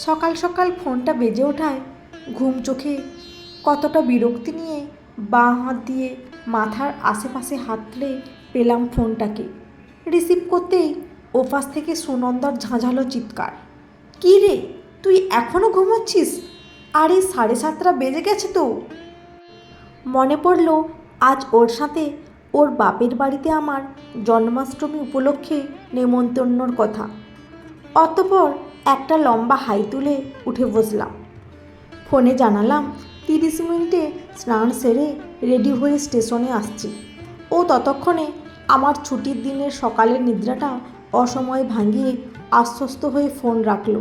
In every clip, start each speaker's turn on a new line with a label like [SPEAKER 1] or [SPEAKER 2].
[SPEAKER 1] সকাল সকাল ফোনটা বেজে ওঠায় ঘুম চোখে কতটা বিরক্তি নিয়ে বাঁ হাত দিয়ে মাথার আশেপাশে হাত তুলে পেলাম ফোনটাকে। রিসিভ করতেই ওপাশ থেকে সুনন্দার ঝাঁঝালো চিৎকার, কী রে, তুই এখনও ঘুমোচ্ছিস? আরে 7:30 বেজে গেছে তো। মনে পড়ল আজ ওর সাথে ওর বাপের বাড়িতে আমার জন্মাষ্টমী উপলক্ষে নেমন্তন্নর কথা। অতঃপর একটা লম্বা হাই তুলে উঠে বসলাম। ফোনে জানালাম 30 মিনিটে স্নান সেরে রেডি হয়ে স্টেশনে আসছি। ও ততক্ষণে আমার ছুটির দিনের সকালের নিদ্রাটা অসময়ে ভাঙিয়ে আশ্বস্ত হয়ে ফোন রাখল।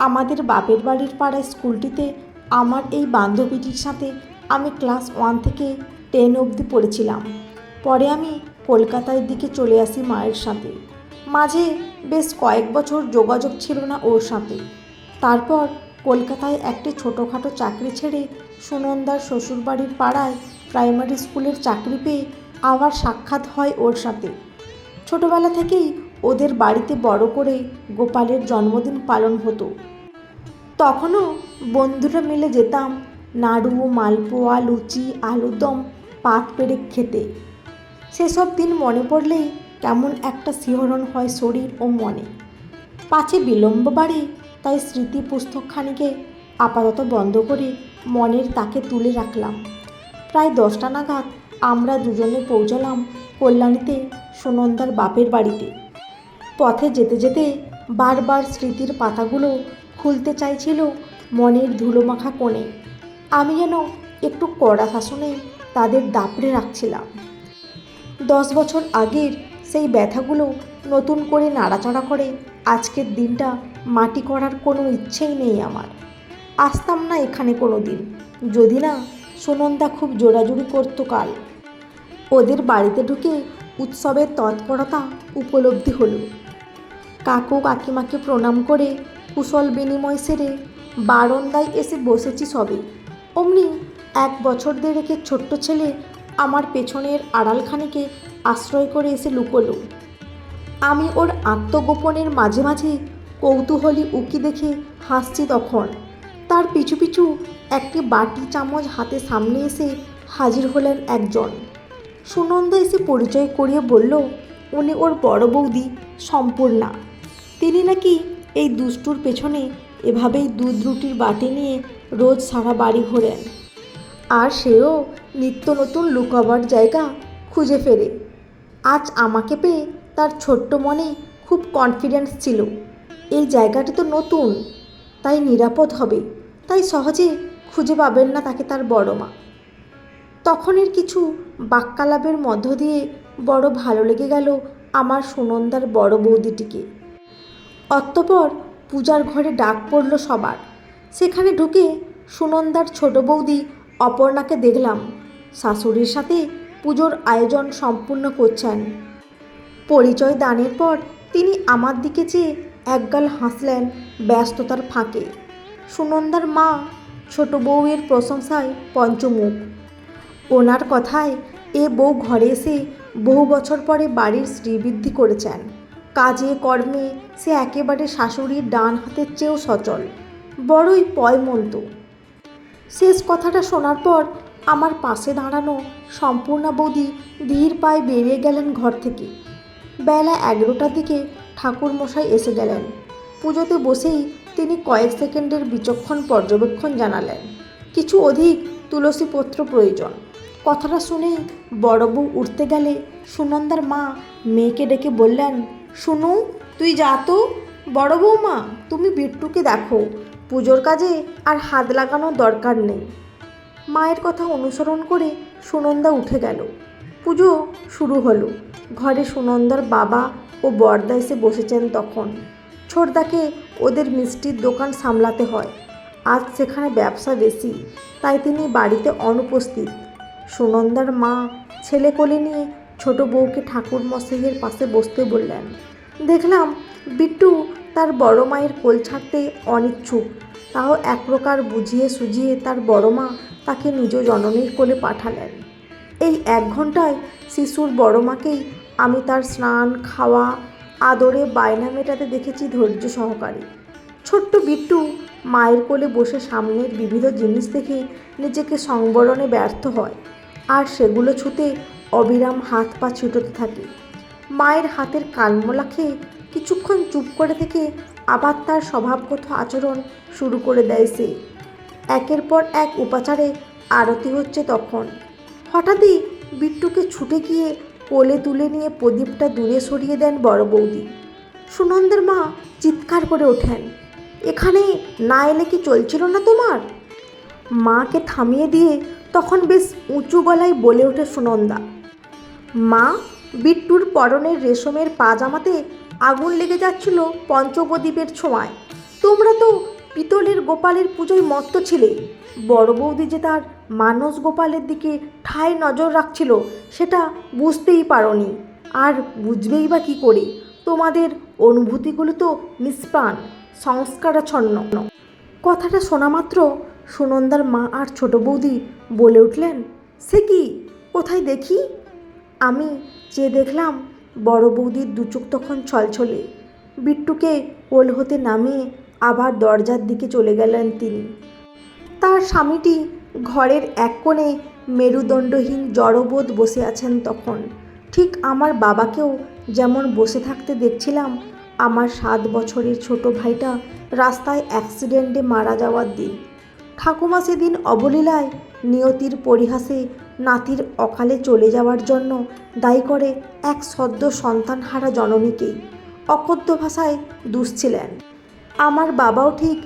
[SPEAKER 1] আমাদের বাপের বাড়ির পাড়ায় স্কুলটিতে আমার এই বান্ধবীটির সাথে আমি ক্লাস 1 থেকে 10 অবধি পড়েছিলাম। পরে আমি কলকাতার দিকে চলে আসি মায়ের সাথে। মাঝে বেশ কয়েক বছর যোগাযোগ ছিল না ওর সাথে। তারপর কলকাতায় একটি ছোটোখাটো চাকরি ছেড়ে সুনন্দার শ্বশুরবাড়ির পাড়ায় প্রাইমারি স্কুলের চাকরি পেয়ে আবার সাক্ষাৎ হয় ওর সাথে। ছোটোবেলা থেকেই ওদের বাড়িতে বড় করে গোপালের জন্মদিন পালন হতো। তখনও বন্ধুরা মিলে যেতাম নাড়ু, মালপোয়া, লুচি, আলুরদম, পাত পেড়ে খেতে। সেসব দিন মনে পড়লেই কেমন একটা শিহরণ হয় শরীর ও মনে। পাছে বিলম্ব বাড়ে, তাই স্মৃতি পুস্তকখানিকে আপাতত বন্ধ করে মনের তাকে তুলে রাখলাম। প্রায় 10টা নাগাদ আমরা দুজনে পৌঁছালাম কল্যাণীতে সুনন্দার বাপের বাড়িতে। পথে যেতে যেতে বারবার স্মৃতির পাতাগুলো খুলতে চাইছিল মনের ধুলোমাখা কোণে। আমি যেন একটু কড়া শাসনে তাদের দাপড়ে রাখছিলাম। 10 বছর আগের সেই ব্যথাগুলো নতুন করে নাড়াচাড়া করে আজকের দিনটা মাটি করার কোনো ইচ্ছেই নেই আমার। আসতাম না এখানে কোনো দিন, যদি না সুনন্দা খুব জোরাজুরি করতো কাল। ওদের বাড়িতে ঢুকে উৎসবের তৎপরতা উপলব্ধি হলো। কাকু কাকিমাকে প্রণাম করে কুশল বিনিময় সেরে বারান্দায় এসে বসেছি সবে। অমনি 1 বছর দেড়েকের ছোট্ট ছেলে আমার পেছনের আড়ালখানিকে আশ্রয় করে এসে লুকোলো। আমি ওর আত্মগোপনের মাঝে মাঝে কৌতূহলী উকি দেখে হাসছি তখন। তার পিছু পিছু একটি বাটি চামচ হাতে সামনে এসে হাজির হলেন একজন। সুনন্দা এসে পরিচয় করিয়ে বলল, উনি ওর বড় বৌদি সম্পূর্ণা। তিনি নাকি এই দুষ্টুর পেছনে এভাবেই দুধ রুটির বাটি নিয়ে রোজ সারা বাড়ি ঘোরেন। আর সেও নিত্য নতুন লুকাবার জায়গা খুঁজে ফেরে। আজ আমাকে পেয়ে তার ছোট্ট মনে খুব কনফিডেন্স ছিল। এই জায়গাটি তো নতুন, তাই নিরাপদ হবে, তাই সহজে খুঁজে পাবেন না তাকে তার বড় মা। তখনের কিছু বাক্যালাপের মধ্য দিয়ে বড় ভালো লেগে গেল আমার সুনন্দার বড় বৌদিটিকে। অতঃপর পূজার ঘরে ডাক পড়ল সবার। সেখানে ঢুকে সুনন্দার ছোট বৌদি অপর্ণাকে দেখলাম শাশুড়ির সাথে পুজোর আয়োজন সম্পূর্ণ করছেন। পরিচয় দানের পর তিনি আমার দিকে চেয়ে একগাল হাসলেন ব্যস্ততার ফাঁকে। সুনন্দার মা ছোট বউয়ের প্রশংসায় পঞ্চমুখ। ওনার কথায় এ বউ ঘরে এসে বহু বছর পরে বাড়ির শ্রীবৃদ্ধি করেছেন। কাজে কর্মে সে একেবারে শাশুড়ির ডান হাতের চেয়েও সচল, বড়ই পয়মন্ত। শেষ কথাটা শোনার পর আমার পাশে দাঁড়ানো সম্পূর্ণা বৌদি ধীর পায়ে বেরিয়ে গেলেন ঘর থেকে। বেলা 11টার দিকে ঠাকুরমশাই এসে গেলেন। পুজোতে বসেই তিনি কয়েক সেকেন্ডের বিচক্ষণ পর্যবেক্ষণ জানালেন, কিছু অধিক তুলসীপত্র প্রয়োজন। কথাটা শুনেই বড় বউ উঠতে গেলে সুনন্দার মা মেয়েকে ডেকে বললেন, শুনু, তুই যা তো। বড় বৌমা, তুমি বিট্টুকে দেখো, পুজোর কাজে আর হাত লাগানোর দরকার নেই। মায়ের কথা অনুসরণ করে সুনন্দা উঠে গেল। পুজো শুরু হলো। ঘরে সুনন্দার বাবা ও বড়দা এসে বসেছেন তখন। ছোটদাকে ওদের মিষ্টির দোকান সামলাতে হয়। আজ সেখানে ব্যবসা বেশি, তাই তিনি বাড়িতে অনুপস্থিত। সুনন্দার মা ছেলে কোলে নিয়ে ছোট বউকে ঠাকুর মশাইয়ের পাশে বসতে বললেন। দেখলাম বিট্টু তার বড় মায়ের কোল ছাড়তে অনিচ্ছুক, তাও এক প্রকার বুঝিয়ে সুঝিয়ে তার বড় মা তাকে নিজ জননীর কোলে পাঠালেন। এই 1 ঘন্টায় শিশুর বড় মাকেই আমি তার স্নান, খাওয়া, আদরে বায়না মেটাতে দেখেছি ধৈর্য সহকারে। ছোট্ট বিট্টু মায়ের কোলে বসে সামনের বিবিধ জিনিস দেখে নিজেকে সংবরণে ব্যর্থ হয়, আর সেগুলো ছুঁতে অবিরাম হাত পা ছুটোতে থাকে। মায়ের হাতের কালমোলা খেয়ে কিছুক্ষণ চুপ করে থেকে আবার তার স্বভাবগত আচরণ শুরু করে দেয় সে। একের পর এক উপাচারে আরতি হচ্ছে তখন। হঠাৎই বিট্টুকে ছুটে গিয়ে কোলে তুলে নিয়ে প্রদীপটা দূরে সরিয়ে দেন বড় বৌদি। সুনন্দের মা চিৎকার করে ওঠেন, এখানে না এলে কি চলছিল না তোমার? মাকে থামিয়ে দিয়ে তখন বেশ উঁচু গলায় বলে ওঠে সুনন্দা, মা, বিট্টুর পরনের রেশমের পাজামাতে আগুন লেগে যাচ্ছিল পঞ্চপ্রদীপের ছোঁয়ায়। তোমরা তো পিতলের গোপালের পুজোয় মত্ত ছিলে। বড় বৌদি যে তার মানস গোপালের দিকে ঠায় নজর রাখছিল সেটা বুঝতেই পারোনি, আর বুঝবেই বা কী করে? তোমাদের অনুভূতিগুলো তো নিষ্প্রাণ, সংস্কারাচ্ছন্ন। কথাটা শোনা মাত্র সুনন্দার মা আর ছোট বৌদি বলে উঠলেন, সে কি, কোথায় দেখি? আমি চেয়ে দেখলাম বড় বৌদির দুচোখ তখন ছলছলে। বিট্টুকে কোল হতে নামিয়ে আবার দরজার দিকে চলে গেলেন তিনি। তার স্বামীটি ঘরের এক কোণে মেরুদণ্ডহীন জড়বোধ বসে আছেন তখন। ঠিক আমার বাবাকেও যেমন বসে থাকতে দেখছিলাম আমার 7 বছরের ছোট ভাইটা রাস্তায় অ্যাক্সিডেন্টে মারা যাওয়ার দিন। ঠাকুমা সেদিন অবলীলায় নিয়তির পরিহাসে নাতির অকালে চলে যাওয়ার জন্য দায়ী করে এক সদ্য সন্তানহারা জননীকেই অকথ্য ভাষায় দুষছিলেন। আমার বাবাও ঠিক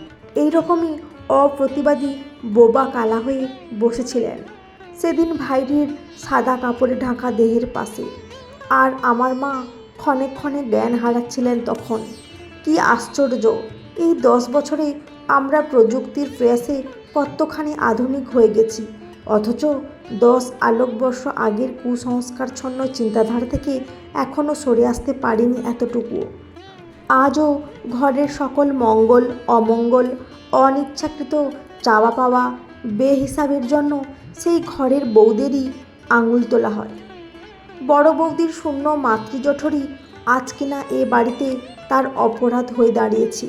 [SPEAKER 1] এই রকমই অপ্রতিবাদী বোবা কালা হয়ে বসেছিলেন সেদিন ভাইটির সাদা কাপড়ে ঢাকা দেহের পাশে, আর আমার মা ক্ষণে ক্ষণে জ্ঞান হারাচ্ছিলেন তখন। কি আশ্চর্য, এই 10 বছরে আমরা প্রযুক্তির প্রয়াসে কতখানি আধুনিক হয়ে গেছি, অথচ 10 আলোকবর্ষ আগের কুসংস্কারচ্ছন্ন চিন্তাধারা থেকে এখনও সরে আসতে পারিনি এতটুকুও। আজও ঘরের সকল মঙ্গল অমঙ্গল অনিচ্ছাকৃত চাওয়া পাওয়া বেহিসাবের জন্য সেই ঘরের বউদেরই আঙুল তোলা হয়। বড় বৌদির শূন্য মাতৃজঠরই আজ কিনা এ বাড়িতে তার অপরাধ হয়ে দাঁড়িয়েছে,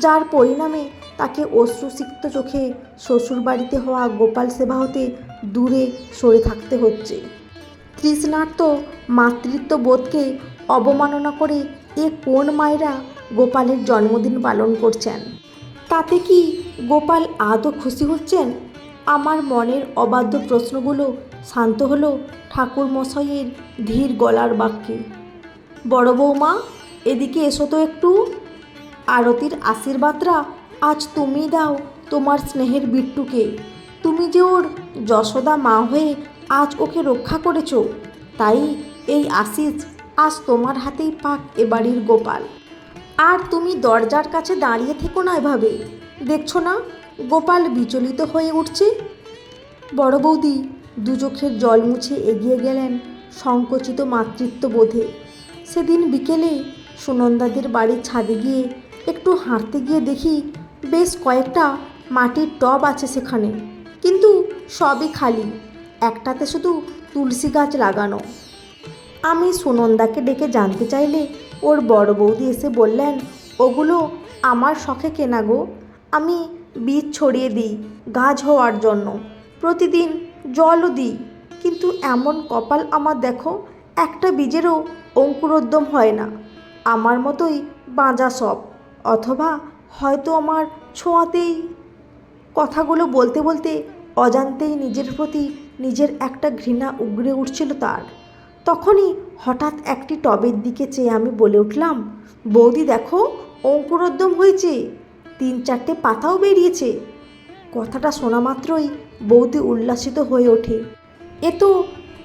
[SPEAKER 1] যার পরিণামে তাকে অশ্রুসিক্ত চোখে শ্বশুর বাড়িতে হওয়া গোপাল সেবা হতে দূরে সরে থাকতে হচ্ছে। তৃষ্ণার্ত মাতৃত্ববোধকে অবমাননা করে এ কোন মায়েরা গোপালের জন্মদিন পালন করছেন? তাতে কি গোপাল আদৌ খুশি হচ্ছেন? আমার মনের অবাধ্য প্রশ্নগুলো শান্ত হলো ঠাকুর মশাইয়ের ধীর গলার বাক্যে। বড় বৌমা, এদিকে এসো তো একটু। আরতির আশীর্বাদরা আজ তুমি দাও তোমার স্নেহের বিট্টুকে। তুমি যে ওর যশোদা মা হয়ে আজ ওকে রক্ষা করেছ, তাই এই আশীষ আজ তোমার হাতেই পাক এ বাড়ির গোপাল। আর তুমি দরজার কাছে দাঁড়িয়ে থেকো না এভাবে, দেখছো না গোপাল বিচলিত হয়ে উঠছে। বড় বৌদি দু চোখের জল মুছে এগিয়ে গেলেন সংকুচিত মাতৃত্ব বোধে। সেদিন বিকেলে সুনন্দাদের বাড়ির ছাদে গিয়ে একটু হাঁটতে গিয়ে দেখি বেশ কয়েকটা মাটির টব আছে সেখানে, কিন্তু সবই খালি, একটাতে শুধু তুলসী গাছ লাগানো। আমি সুনন্দাকে ডেকে জানতে চাইলে ওর বড় বৌদি এসে বললেন, ওগুলো আমার শখে কেনা গো, আমি বীজ ছড়িয়ে দিই গাছ হওয়ার জন্য, প্রতিদিন জলও দিই, কিন্তু এমন কপাল আমার দেখো, একটা বীজেরও অঙ্কুরোদ্গম হয় না। আমার মতোই বাঁজা সব, অথবা হয়তো আমার ছোঁয়াতেই। কথাগুলো বলতে বলতে অজান্তেই নিজের প্রতি নিজের একটা ঘৃণা উগরে উঠছিল তার। তখনই হঠাৎ একটি টবের দিকে চেয়ে আমি বলে উঠলাম, বৌদি দেখো, অঙ্কুরোদ্গম হয়েছে, 3-4টে পাতাও বেরিয়েছে। কথাটা শোনা মাত্রই বৌদি উল্লাসিত হয়ে ওঠে, এ তো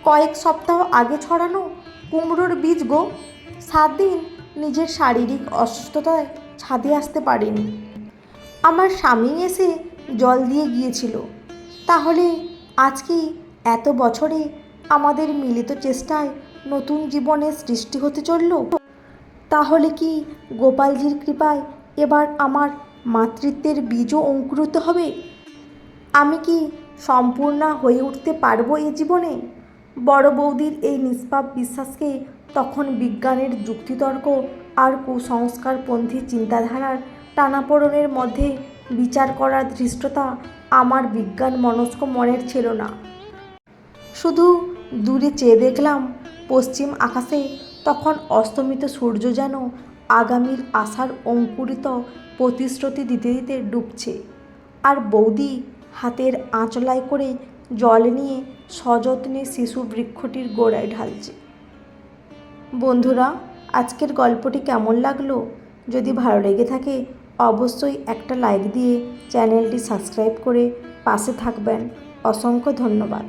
[SPEAKER 1] কয়েক সপ্তাহ আগে ছড়ানো কুমড়োর বীজ গো। 7 দিন নিজের শারীরিক অসুস্থতায় ছাদে আসতে পারেনি, আমার স্বামী এসে জল দিয়ে গিয়েছিল। তাহলে আজকে এত বছরে আমাদের মিলিত চেষ্টায় নতুন জীবনের সৃষ্টি হতে চলল। তাহলে কি গোপালজির কৃপায় এবার আমার মাতৃত্বের বীজও অঙ্কুরিত হবে? আমি কি সম্পূর্ণা হয়ে উঠতে পারবো এ জীবনে? বড় বৌদির এই নিষ্পাপ বিশ্বাসকে তখন বিজ্ঞানের যুক্তিতর্ক আর কুসংস্কারপন্থী চিন্তাধারার টানাপোড়েনের মধ্যে বিচার করার ধৃষ্টতা আমার বিজ্ঞান মনস্ক মনের ছিল না। শুধু দূরে চেয়ে দেখলাম পশ্চিম আকাশে তখন অস্তমিত সূর্য যেন আগামীর আশার অঙ্কুরিত প্রতিশ্রুতি দিতে দিতে ডুবছে, আর বৌদি হাতের আঁচলায় করে জল নিয়ে সযত্নে শিশু বৃক্ষটির গোড়ায় ঢালছে। বন্ধুরা, আজকের গল্পটি কেমন লাগলো? যদি ভালো লেগে থাকে অবশ্যই একটা লাইক দিয়ে চ্যানেলটি সাবস্ক্রাইব করে পাশে থাকবেন। অসংখ্য ধন্যবাদ।